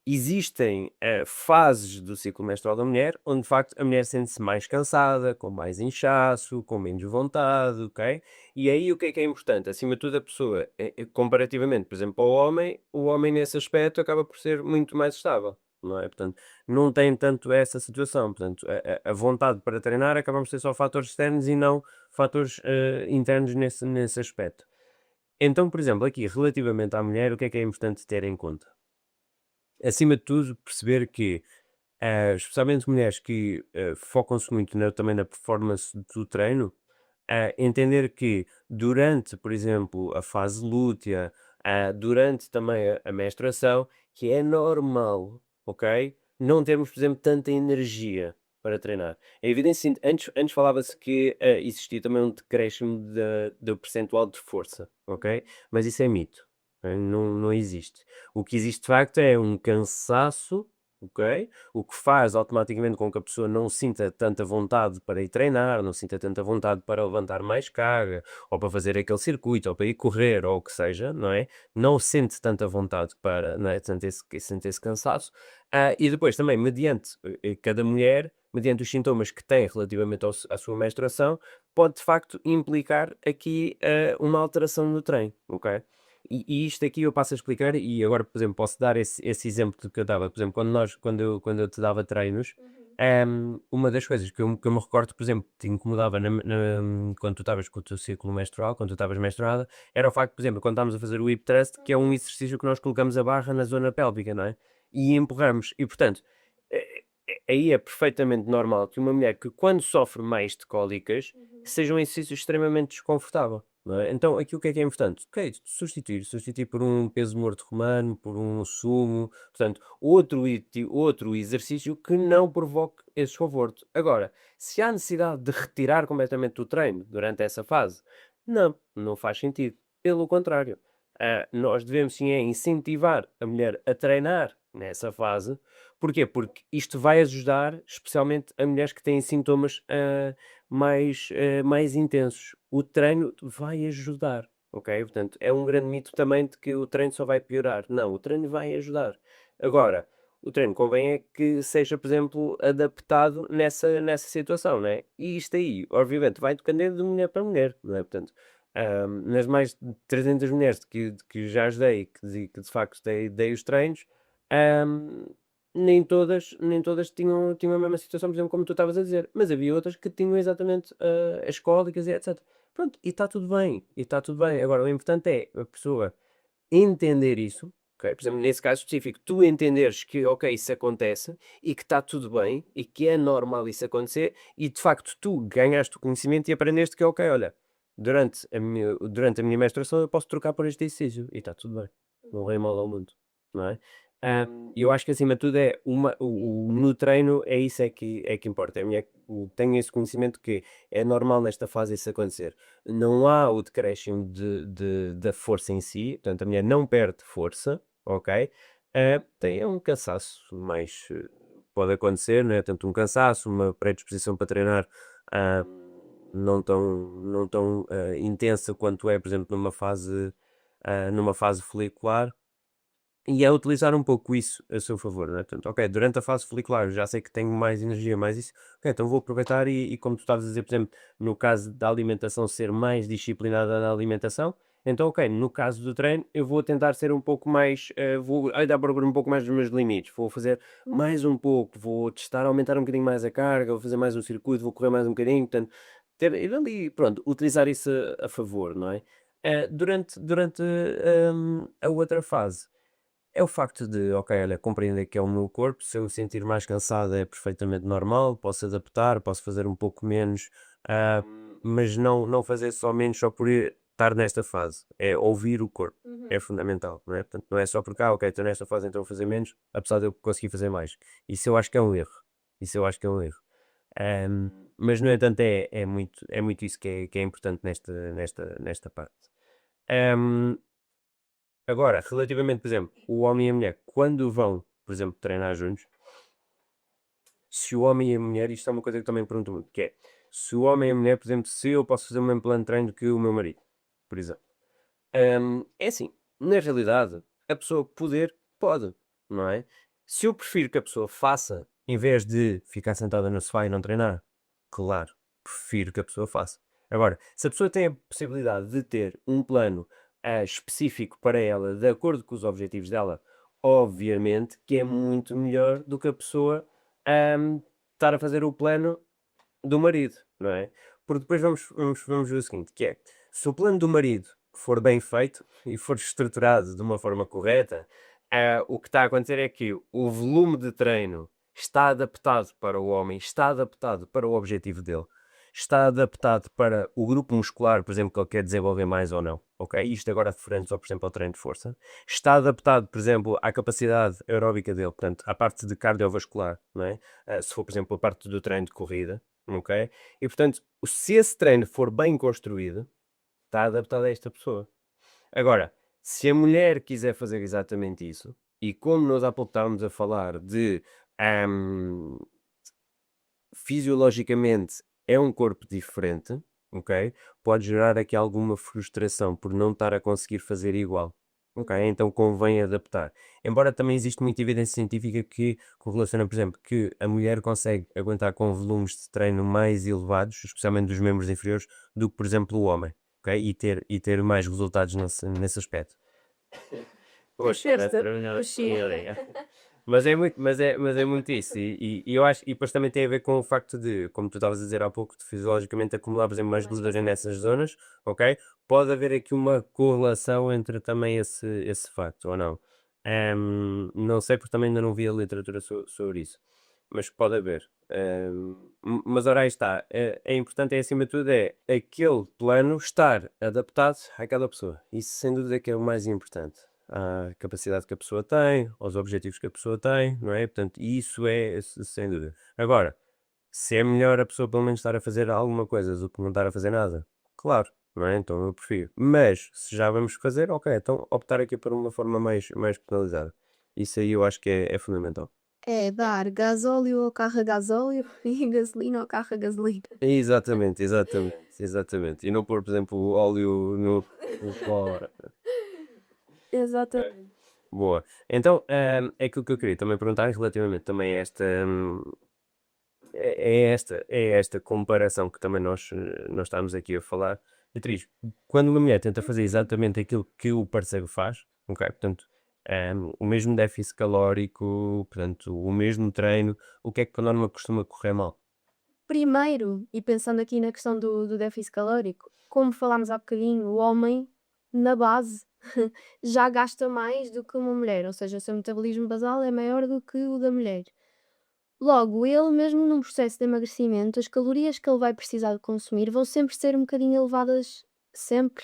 existem fases do ciclo menstrual da mulher, onde de facto a mulher sente-se mais cansada, com mais inchaço, com menos vontade, ok? E aí o que é importante? Acima de tudo a pessoa, comparativamente, por exemplo, ao homem, o homem nesse aspecto acaba por ser muito mais estável, não é? Portanto, não tem tanto essa situação, portanto, a vontade para treinar acabam por ser só fatores externos e não fatores internos nesse aspecto. Então, por exemplo, aqui relativamente à mulher, o que é importante ter em conta? Acima de tudo, perceber que, especialmente mulheres que focam-se muito também na performance do treino, entender que durante, por exemplo, a fase lútea, durante também a menstruação, que é normal, ok? Não termos, por exemplo, tanta energia para treinar. É evidente, sim, antes falava-se que existia também um decréscimo do percentual de força, ok? Mas isso é mito, ok? Não existe. O que existe de facto é um cansaço, ok? O que faz automaticamente com que a pessoa não sinta tanta vontade para ir treinar, não sinta tanta vontade para levantar mais carga, ou para fazer aquele circuito, ou para ir correr, ou o que seja, não é? Não sente tanta vontade para, não é? Sente esse cansaço. E depois também, mediante cada mulher, mediante os sintomas que tem relativamente à sua menstruação, pode de facto implicar aqui uma alteração no treino, ok? E isto aqui eu passo a explicar, e agora, por exemplo, posso dar esse exemplo do que eu dava. Por exemplo, quando eu te dava treinos, uma das coisas que eu me recordo, por exemplo, te incomodava quando tu estavas com o teu ciclo menstrual, quando tu estavas menstruada, era o facto, por exemplo, quando estávamos a fazer o hip thrust, que é um exercício que nós colocamos a barra na zona pélvica, não é? E empurramos. E, portanto, aí é perfeitamente normal que uma mulher que, quando sofre mais de cólicas, seja um exercício extremamente desconfortável. Não é? Então, aqui o que é importante? Ok, substituir por um peso morto romano, por um sumo, portanto, outro exercício que não provoque esse desconforto. Agora, se há necessidade de retirar completamente o treino durante essa fase, não faz sentido. Pelo contrário, nós devemos sim incentivar a mulher a treinar nessa fase. Porquê? Porque isto vai ajudar especialmente a mulheres que têm sintomas mais intensos. O treino vai ajudar, ok? Portanto, é um grande mito também de que o treino só vai piorar. Não, o treino vai ajudar. Agora, o treino convém é que seja, por exemplo, adaptado nessa situação, né? E isto aí, obviamente, vai depender de mulher para mulher, não é? Portanto, nas mais de 300 mulheres de que já ajudei, que de facto dei os treinos, ahm, nem todas tinham a mesma situação, por exemplo, como tu estavas a dizer, mas havia outras que tinham exatamente as cólicas e etc. Pronto, e está tudo bem, e está tudo bem. Agora, o importante é a pessoa entender isso, ok? Por exemplo, nesse caso específico, tu entenderes que, ok, isso acontece e que está tudo bem e que é normal isso acontecer e de facto tu ganhaste o conhecimento e aprendeste que, ok, olha, durante a minha menstruação eu posso trocar por este exercício e está tudo bem, não vem mal ao mundo, não é? Eu acho que acima de tudo é no treino é isso é que importa. Tenho esse conhecimento que é normal nesta fase isso acontecer. Não há o decréscimo da força em si, portanto a mulher não perde força, ok? Tem um cansaço mais pode acontecer, né? Tanto um cansaço, uma predisposição para treinar ah, não tão intensa quanto é, por exemplo, numa fase folicular. E é utilizar um pouco isso a seu favor, né? Portanto, ok, durante a fase folicular já sei que tenho mais energia, mais isso, ok, então vou aproveitar e como tu estavas a dizer, por exemplo, no caso da alimentação, ser mais disciplinada na alimentação, então, ok, no caso do treino, eu vou tentar ser um pouco mais, vou dar para um pouco mais dos meus limites, vou fazer mais um pouco, vou testar, aumentar um bocadinho mais a carga, vou fazer mais um circuito, vou correr mais um bocadinho, portanto, ir ali, pronto, utilizar isso a favor, não é? Durante a outra fase. É o facto de, ok, olha, compreender que é o meu corpo, se eu me sentir mais cansado é perfeitamente normal, posso adaptar, posso fazer um pouco menos, ah, mas não fazer só menos só por estar nesta fase. É ouvir o corpo, é fundamental, não é? Portanto, não é só porque, ok, estou nesta fase, então vou fazer menos, apesar de eu conseguir fazer mais. Isso eu acho que é um erro. Isso eu acho que é um erro. Mas, no entanto, é muito isso que é importante nesta parte. Ahm, Agora, relativamente, por exemplo, o homem e a mulher, quando vão, por exemplo, treinar juntos, se o homem e a mulher, isto é uma coisa que também pergunto muito, que é, se o homem e a mulher, por exemplo, se eu posso fazer o mesmo plano de treino que o meu marido, por exemplo. É assim, na realidade, a pessoa poder, pode, não é? Se eu prefiro que a pessoa faça, em vez de ficar sentada no sofá e não treinar, claro, prefiro que a pessoa faça. Agora, se a pessoa tem a possibilidade de ter um plano específico para ela, de acordo com os objetivos dela, obviamente que é muito melhor do que a pessoa ahm, estar a fazer o plano do marido, não é? Porque depois vamos ver o seguinte, que é, se o plano do marido, for bem feito e for estruturado de uma forma correta, o que está a acontecer é que o volume de treino está adaptado para o homem, está adaptado para o objetivo dele, está adaptado para o grupo muscular, por exemplo, que ele quer desenvolver mais ou não, ok? Isto agora referente só, por exemplo, ao treino de força. Está adaptado, por exemplo, à capacidade aeróbica dele, portanto, à parte de cardiovascular, não é? Se for, por exemplo, a parte do treino de corrida, ok? E, portanto, se esse treino for bem construído, está adaptado a esta pessoa. Agora, se a mulher quiser fazer exatamente isso, e como nós há pouco estávamos a falar de ahm, fisiologicamente é um corpo diferente, ok? Pode gerar aqui alguma frustração por não estar a conseguir fazer igual. Ok, então convém adaptar. Embora também existe muita evidência científica que correlaciona, por exemplo, que a mulher consegue aguentar com volumes de treino mais elevados, especialmente dos membros inferiores, do que, por exemplo, o homem, ok? E ter mais resultados nesse aspecto. Poxa, Percebeste? minha orelha. Mas é muito isso. E eu acho, e depois também tem a ver com o facto de, como tu estavas a dizer há pouco, de fisiologicamente acumular, por exemplo, mais gordura nessas zonas, ok? Pode haver aqui uma correlação entre também esse facto, ou não? Não sei, porque também ainda não vi a literatura sobre isso, mas pode haver. Mas ora aí está, é importante, acima de tudo, é aquele plano estar adaptado a cada pessoa. Isso sem dúvida que é o mais importante. À capacidade que a pessoa tem, aos objetivos que a pessoa tem, não é? Portanto, isso é sem dúvida. Agora, se é melhor a pessoa pelo menos estar a fazer alguma coisa do que não estar a fazer nada, claro, não é? Então eu prefiro. Mas, se já vamos fazer, ok, então optar aqui por uma forma mais penalizada. Isso aí eu acho que é fundamental. É dar gasóleo ao carro a gasóleo e gasolina ao carro a gasolina. Exatamente, exatamente, exatamente. E não pôr, por exemplo, o óleo no fora. Exatamente. Boa. Então, é aquilo que eu queria também perguntar relativamente também a esta comparação que também nós estamos aqui a falar. Beatriz, quando uma mulher tenta fazer exatamente aquilo que o parceiro faz, ok? Portanto, o mesmo déficit calórico, portanto, o mesmo treino, o que é que a norma costuma correr mal? Primeiro, e pensando aqui na questão do déficit calórico, como falámos há bocadinho, o homem, na base, já gasta mais do que uma mulher, ou seja, o seu metabolismo basal é maior do que o da mulher. Logo, ele mesmo num processo de emagrecimento, as calorias que ele vai precisar de consumir vão sempre ser um bocadinho elevadas, sempre,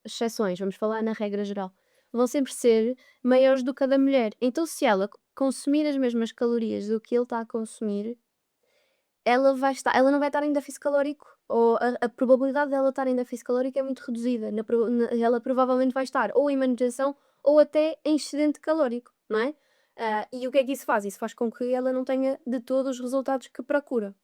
exceções, vamos falar na regra geral, vão sempre ser maiores do que a da mulher. Então, se ela consumir as mesmas calorias do que ele está a consumir, ela não vai estar em déficit calórico, ou a probabilidade dela estar em déficit calórico é muito reduzida, ela provavelmente vai estar ou em manutenção ou até em excedente calórico, não é? E o que é que isso faz? Isso faz com que ela não tenha de todo os resultados que procura.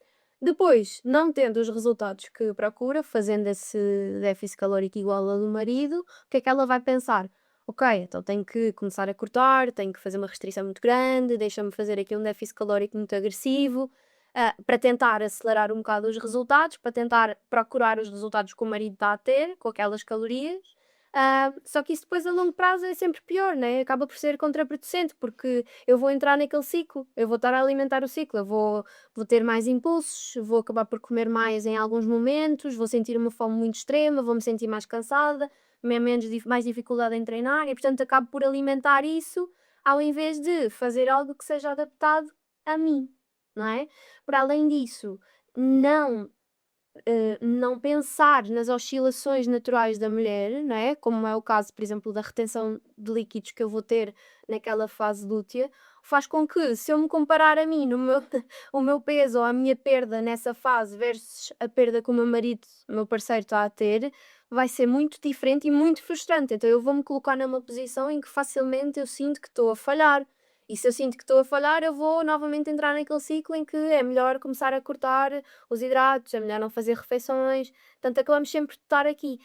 Depois, não tendo os resultados que procura, fazendo esse déficit calórico igual ao do marido, o que é que ela vai pensar? Ok, então tenho que começar a cortar, tenho que fazer uma restrição muito grande, deixa-me fazer aqui um déficit calórico muito agressivo, para tentar acelerar um bocado os resultados, para tentar procurar os resultados que o marido está a ter, com aquelas calorias. Só que isso depois a longo prazo é sempre pior, né? Acaba por ser contraproducente, porque eu vou entrar naquele ciclo, eu vou estar a alimentar o ciclo, eu vou ter mais impulsos, vou acabar por comer mais em alguns momentos, vou sentir uma fome muito extrema, vou me sentir mais cansada, mais dificuldade em treinar, e portanto acabo por alimentar isso ao invés de fazer algo que seja adaptado a mim, não é? Por além disso, não não pensar nas oscilações naturais da mulher, não é? Como é o caso, por exemplo, da retenção de líquidos que eu vou ter naquela fase lútea, faz com que, se eu me comparar a mim, no meu, o meu peso ou a minha perda nessa fase versus a perda que o meu marido, o meu parceiro, está a ter, vai ser muito diferente e muito frustrante. Então eu vou-me colocar numa posição em que facilmente eu sinto que estou a falhar. E se eu sinto que estou a falhar, eu vou novamente entrar naquele ciclo em que é melhor começar a cortar os hidratos, é melhor não fazer refeições. Portanto, acabamos sempre de estar aqui.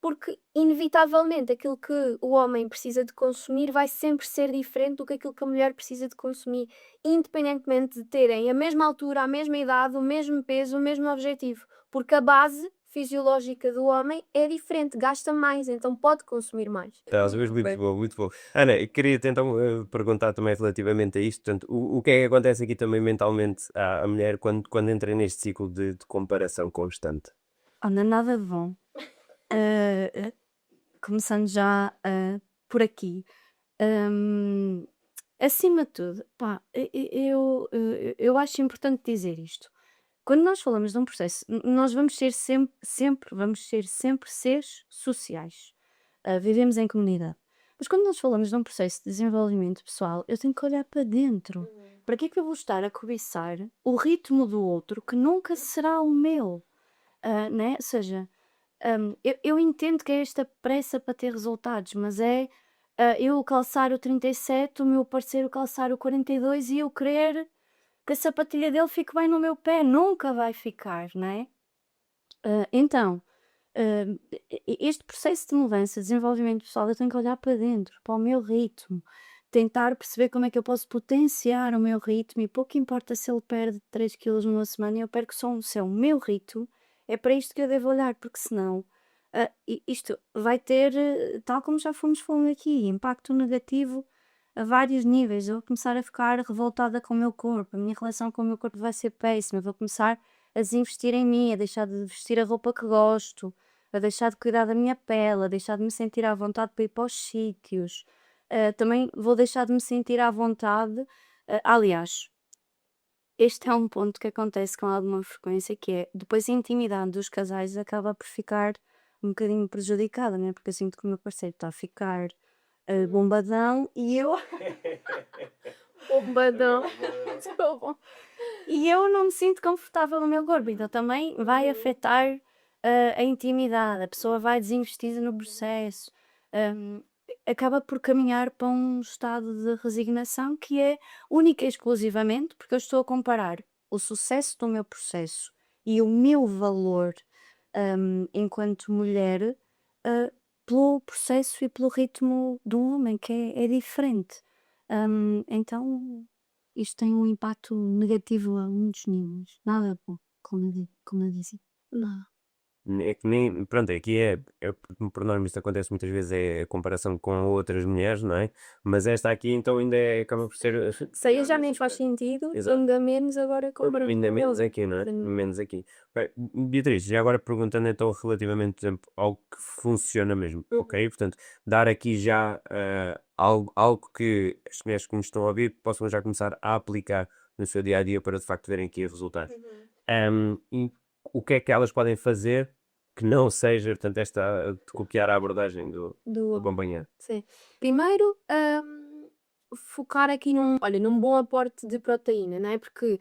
Porque, inevitavelmente, aquilo que o homem precisa de consumir vai sempre ser diferente do que aquilo que a mulher precisa de consumir, independentemente de terem a mesma altura, a mesma idade, o mesmo peso, o mesmo objetivo. Porque a base fisiológica do homem é diferente, gasta mais, então pode consumir mais. Estás a ver? Muito bom, muito bom. Ana, eu queria-te então perguntar também relativamente a isto. Portanto, o que é que acontece aqui também mentalmente à mulher quando entra neste ciclo de comparação constante? Oh, não é nada de bom. Ah, começando já por aqui. Hum, Acima de tudo, pá, eu acho importante dizer isto. Quando nós falamos de um processo, nós vamos ser vamos ser sempre seres sociais. Vivemos em comunidade. Mas quando nós falamos de um processo de desenvolvimento pessoal, eu tenho que olhar para dentro. Para que é que eu vou estar a cobiçar o ritmo do outro que nunca será o meu? Né? Ou seja, eu entendo que é esta pressa para ter resultados, mas é eu calçar o 37, o meu parceiro calçar o 42 e eu querer que a sapatilha dele fique bem no meu pé. Nunca vai ficar, não é? Então, este processo de mudança, desenvolvimento pessoal, eu tenho que olhar para dentro, para o meu ritmo, tentar perceber como é que eu posso potenciar o meu ritmo e pouco importa se ele perde 3 quilos numa semana, eu perco só um, se é o meu ritmo, é para isto que eu devo olhar, porque senão isto vai ter, tal como já fomos falando aqui, impacto negativo a vários níveis. Eu vou começar a ficar revoltada com o meu corpo, a minha relação com o meu corpo vai ser péssima, eu vou começar a desinvestir em mim, a deixar de vestir a roupa que gosto, a deixar de cuidar da minha pele, a deixar de me sentir à vontade para ir para os sítios. Também vou deixar de me sentir à vontade. Aliás, este é um ponto que acontece com alguma frequência, que é depois a intimidade dos casais acaba por ficar um bocadinho prejudicada, né? Porque eu sinto que o meu parceiro está a ficar bombadão e eu Bombadão. Desculpa. e eu não me sinto confortável no meu corpo, então também vai afetar a intimidade, a pessoa vai desinvestida no processo, hum, acaba por caminhar para um estado de resignação que é única e exclusivamente porque eu estou a comparar o sucesso do meu processo e o meu valor enquanto mulher pelo processo e pelo ritmo do homem, que é diferente. Então isto tem um impacto negativo a muitos níveis. Nada bom, como eu disse. Não. É que nem, pronto, aqui por norma isto acontece muitas vezes, é a comparação com outras mulheres, não é? Mas esta aqui então ainda acaba por ser. Ceia já nem faz sentido, Exato. ainda menos agora comparando Ainda com menos ele. aqui, não é? Sim. Menos aqui. Bem, Beatriz, já agora perguntando então relativamente, por exemplo, ao que funciona mesmo, ok? Portanto, dar aqui já algo que as mulheres que nos estão a ouvir possam já começar a aplicar no seu dia a dia para de facto verem aqui resultados. E o que é que elas podem fazer que não seja, portanto, esta de copiar a abordagem do Do companheiro? Sim. Primeiro, focar aqui num bom aporte de proteína, não é? Porque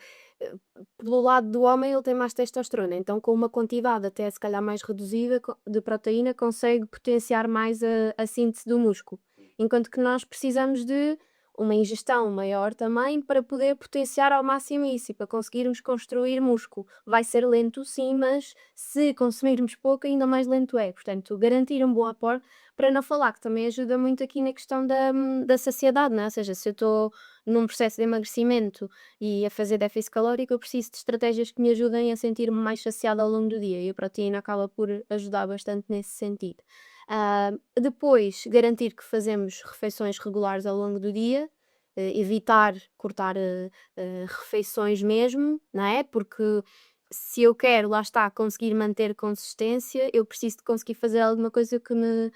pelo lado do homem ele tem mais testosterona, então com uma quantidade até se calhar mais reduzida de proteína consegue potenciar mais a síntese do músculo. Enquanto que nós precisamos de uma ingestão maior também para poder potenciar ao máximo isso e para conseguirmos construir músculo. Vai ser lento sim, mas se consumirmos pouco ainda mais lento é. Portanto, garantir um bom aporte para não falar que também ajuda muito aqui na questão da saciedade, não é? Ou seja, se eu estou num processo de emagrecimento e a fazer déficit calórico, eu preciso de estratégias que me ajudem a sentir-me mais saciada ao longo do dia e a proteína acaba por ajudar bastante nesse sentido. Depois, garantir que fazemos refeições regulares ao longo do dia, evitar cortar refeições mesmo, não é? Porque se eu quero, lá está, conseguir manter consistência, eu preciso de conseguir fazer alguma coisa que me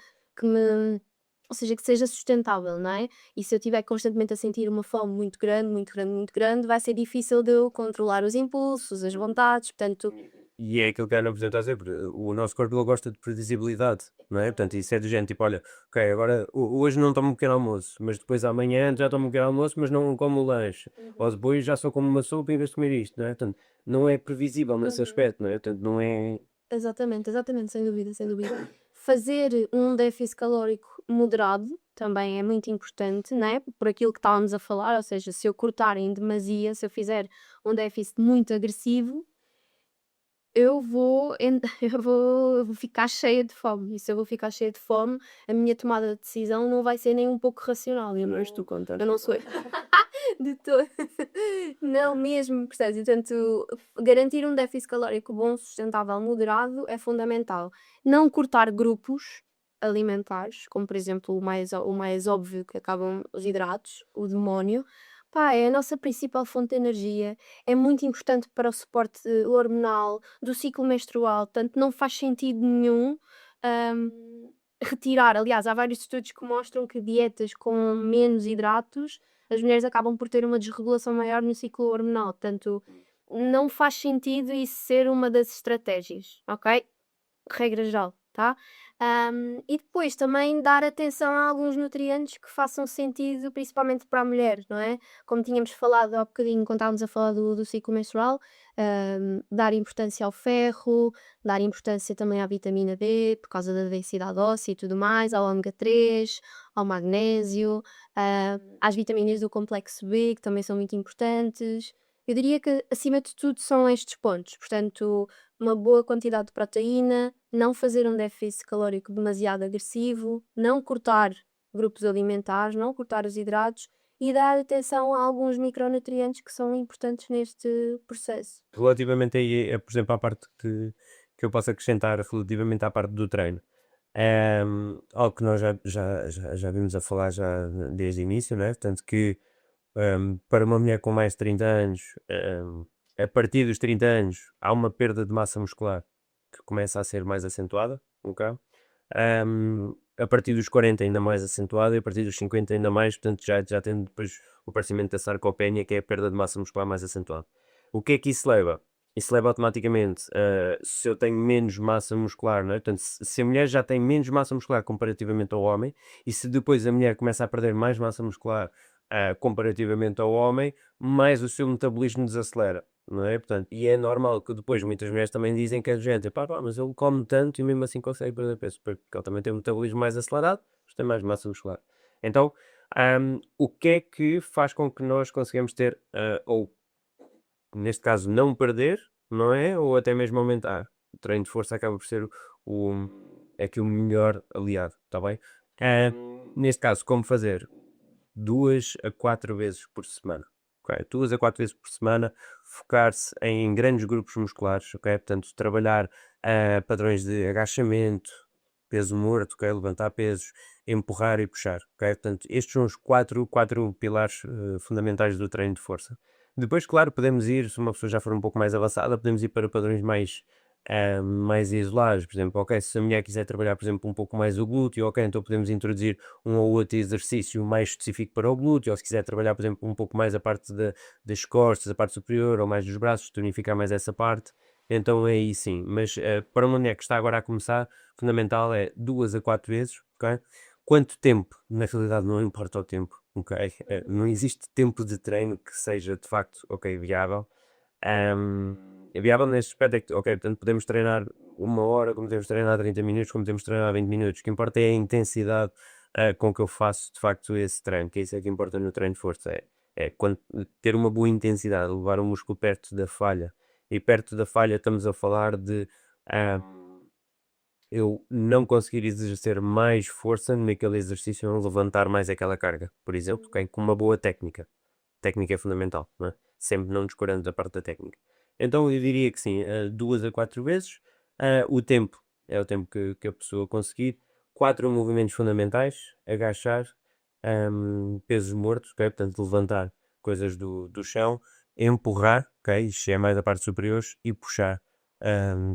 ou seja, que seja sustentável, não é? E se eu estiver constantemente a sentir uma fome muito grande, muito grande, muito grande, vai ser difícil de eu controlar os impulsos, as vontades, portanto. E é aquilo que a Ana apresentou a dizer, porque o nosso corpo ele gosta de previsibilidade, não é? Portanto, isso é do género, tipo, olha, ok, agora hoje não tomo um pequeno almoço, mas depois amanhã já tomo um pequeno almoço, mas não como o lanche. Ou depois já só como uma sopa em vez de comer isto, não é? Portanto, não é previsível nesse aspecto, não é? Portanto, não é. Exatamente, exatamente, sem dúvida, sem dúvida. Fazer um déficit calórico moderado também é muito importante, né? Por aquilo que estávamos a falar, ou seja, se eu cortar em demasia, se eu fizer um déficit muito agressivo, eu vou ficar cheia de fome. E se eu vou ficar cheia de fome, a minha tomada de decisão não vai ser nem um pouco racional. Eu não, És tu contar. eu não sou de todo. Não mesmo, percebes? E, portanto, garantir um déficit calórico bom, sustentável, moderado é fundamental. Não cortar grupos alimentares, como por exemplo o mais óbvio que acabam os hidratos, o demónio. Pá, é a nossa principal fonte de energia, é muito importante para o suporte hormonal, do ciclo menstrual, portanto não faz sentido nenhum, hum, retirar. Aliás, há vários estudos que mostram que dietas com menos hidratos, as mulheres acabam por ter uma desregulação maior no ciclo hormonal. Portanto, não faz sentido isso ser uma das estratégias, ok? Regra geral, tá? E depois também dar atenção a alguns nutrientes que façam sentido, principalmente para a mulher, não é? Como tínhamos falado há bocadinho, quando estávamos a falar do ciclo menstrual, dar importância ao ferro, dar importância também à vitamina D, por causa da densidade óssea e tudo mais, ao ômega 3, ao magnésio, às vitaminas do complexo B, que também são muito importantes. Eu diria que, acima de tudo, são estes pontos. Portanto, uma boa quantidade de proteína, não fazer um déficit calórico demasiado agressivo, não cortar grupos alimentares, não cortar os hidratos e dar atenção a alguns micronutrientes que são importantes neste processo. Relativamente aí, por exemplo, à parte que eu posso acrescentar relativamente à parte do treino. Algo que nós já vimos a falar já desde o início, né? Tanto que para uma mulher com mais de 30 anos, a partir dos 30 anos, há uma perda de massa muscular que começa a ser mais acentuada, ok? A partir dos 40 ainda mais acentuada e a partir dos 50 ainda mais, portanto já tem depois o aparecimento da sarcopenia, que é a perda de massa muscular mais acentuada. O que é que isso leva? Isso leva automaticamente, se eu tenho menos massa muscular, não é? Portanto, se a mulher já tem menos massa muscular comparativamente ao homem, e se depois a mulher começa a perder mais massa muscular comparativamente ao homem, mais o seu metabolismo desacelera, não é? Portanto, e é normal que depois muitas mulheres também dizem que é gente, pá, mas ele come tanto e mesmo assim consegue perder peso, porque ele também tem um metabolismo mais acelerado, mas tem mais massa muscular. Então, o que é que faz com que nós consigamos ter, ou neste caso, não perder, não é? Ou até mesmo aumentar? O treino de força acaba por ser o, é aqui o melhor aliado, está bem? Neste caso, como fazer? 2 a 4 vezes por semana. Ok? 2 a 4 vezes por semana, focar-se em grandes grupos musculares, ok? Portanto, trabalhar padrões de agachamento, peso morto, ok? Levantar pesos, empurrar e puxar, ok? Portanto, estes são os quatro pilares fundamentais do treino de força. Depois, claro, podemos ir, se uma pessoa já for um pouco mais avançada, podemos ir para padrões mais isolados. Por exemplo, ok, se a mulher quiser trabalhar, por exemplo, um pouco mais o glúteo, ok, então podemos introduzir um ou outro exercício mais específico para o glúteo, ou se quiser trabalhar, por exemplo, um pouco mais a parte das costas, a parte superior, ou mais dos braços, tonificar mais essa parte, então é aí sim. Mas para uma mulher que está agora a começar, fundamental é 2 a 4 vezes, ok? Quanto tempo? Na realidade não importa o tempo, ok? Não existe tempo de treino que seja de facto, ok, viável. É viável neste aspecto, é que, ok, portanto podemos treinar 1 hora, como podemos treinar 30 minutos, como podemos treinar 20 minutos. O que importa é a intensidade com que eu faço de facto esse treino, que é isso é que importa no treino de força. É quando, ter uma boa intensidade, levar o músculo perto da falha. E perto da falha estamos a falar de eu não conseguir exercer mais força naquele exercício, não levantar mais aquela carga, por exemplo, ok? Com uma boa técnica. Técnica é fundamental, não é? Sempre não descurando da parte da técnica. Então eu diria que sim, 2 a 4 vezes. O tempo é o tempo que a pessoa conseguir. 4 movimentos fundamentais: agachar, pesos mortos, ok? Portanto, levantar coisas do chão, empurrar, ok? Isto é mais a parte superior, e puxar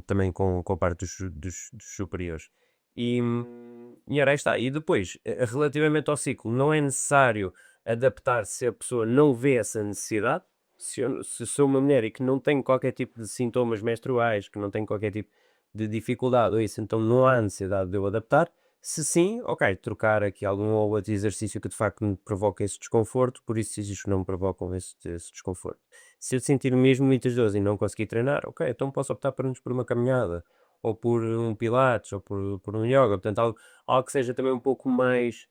também com a parte dos superiores. E ora aí está. E depois, relativamente ao ciclo, não é necessário adaptar se a pessoa não vê essa necessidade. Se sou uma mulher e que não tenho qualquer tipo de sintomas menstruais, que não tenho qualquer tipo de dificuldade ou isso, então não há necessidade de eu adaptar. Se sim, ok, trocar aqui algum ou outro exercício que de facto me provoca esse desconforto, por isso exercícios que não me provocam esse desconforto. Se eu sentir mesmo muitas dores e não conseguir treinar, ok, então posso optar por uma caminhada, ou por um pilates, ou por um yoga, portanto algo que seja também um pouco mais,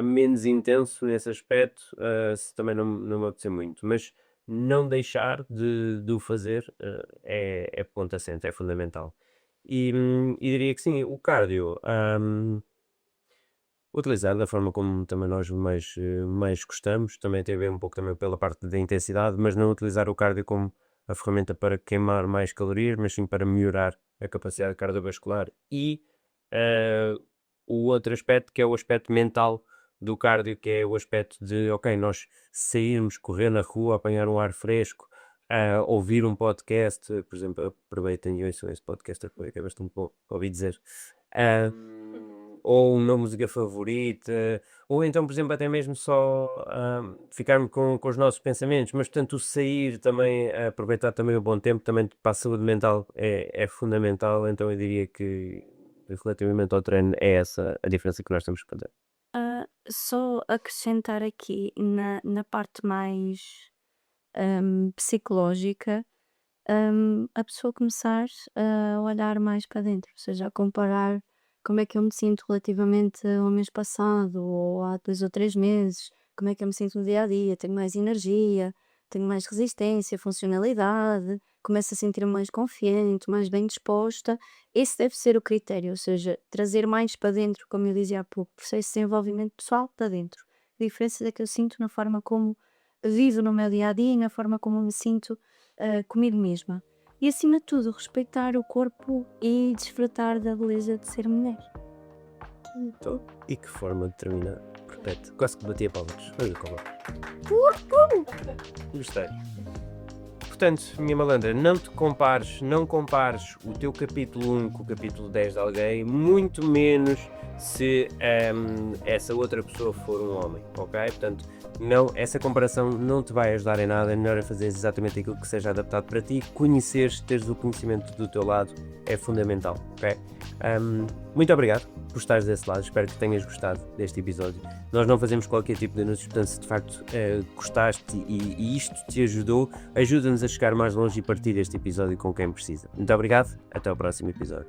menos intenso nesse aspecto, se também não me apetecer muito, mas não deixar de o fazer, é ponto assente, é fundamental. E diria que sim, o cardio, utilizar da forma como também nós mais gostamos, também tem a ver um pouco também pela parte da intensidade, mas não utilizar o cardio como a ferramenta para queimar mais calorias, mas sim para melhorar a capacidade cardiovascular. E eh, o outro aspecto, que é o aspecto mental do cardio, que é o aspecto de, ok, nós sairmos, correr na rua, apanhar um ar fresco, ouvir um podcast, por exemplo, aproveitem e ouçam esse podcast, que é bastante bom, ouvi dizer. Ah, ou uma música favorita, ou então, por exemplo, até mesmo só ficarmos com os nossos pensamentos, mas portanto o sair também, aproveitar também o bom tempo, também para a saúde mental é fundamental, então eu diria que relativamente ao treino é essa a diferença que nós temos que fazer. Só acrescentar aqui na parte mais psicológica, a pessoa começar a olhar mais para dentro, ou seja, a comparar como é que eu me sinto relativamente ao mês passado ou há 2 ou 3 meses, como é que eu me sinto no dia a dia, tenho mais energia, tenho mais resistência, funcionalidade, começo a sentir-me mais confiante, mais bem disposta. Esse deve ser o critério, ou seja, trazer mais para dentro, como eu dizia há pouco, processo de desenvolvimento pessoal para dentro. A diferença é que eu sinto na forma como vivo no meu dia a dia e na forma como me sinto comigo mesma. E acima de tudo, respeitar o corpo e desfrutar da beleza de ser mulher. Então, e que forma de terminar? Repete, quase que bati a palmas. Olha como. Gostei. Portanto, minha malandra, não compares o teu capítulo 1 com o capítulo 10 de alguém, muito menos se essa outra pessoa for um homem, ok? Portanto, não, essa comparação não te vai ajudar em nada, é melhor fazer exatamente aquilo que seja adaptado para ti, conheceres, teres o conhecimento do teu lado é fundamental, ok? Muito obrigado por estares desse lado, espero que tenhas gostado deste episódio. Nós não fazemos qualquer tipo de anúncios, portanto, se de facto gostaste e isto te ajudou, ajuda-nos a chegar mais longe e partilha este episódio com quem precisa. Muito obrigado, até ao próximo episódio.